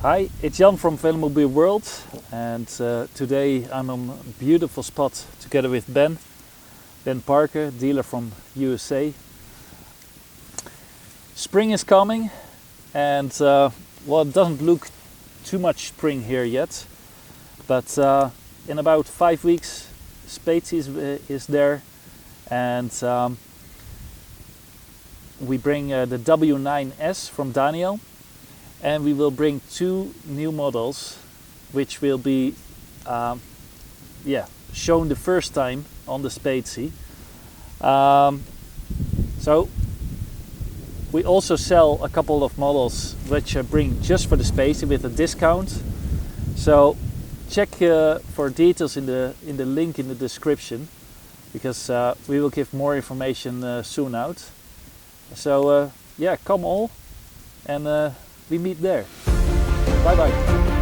Hi, it's Jan from Velomobile World, and today I'm on a beautiful spot together with Ben Parker, dealer from USA. Spring is coming, and well, it doesn't look too much spring here yet, but in about 5 weeks Spatesy is there, and we bring the W9S from Daniel, and we will bring 2 new models which will be shown the first time on the Spatesy. So we also sell a couple of models which I bring just for the Spatesy with a discount. So check for details in the link in the description, because we will give more information soon out. So yeah, come all, and we meet there. Bye bye.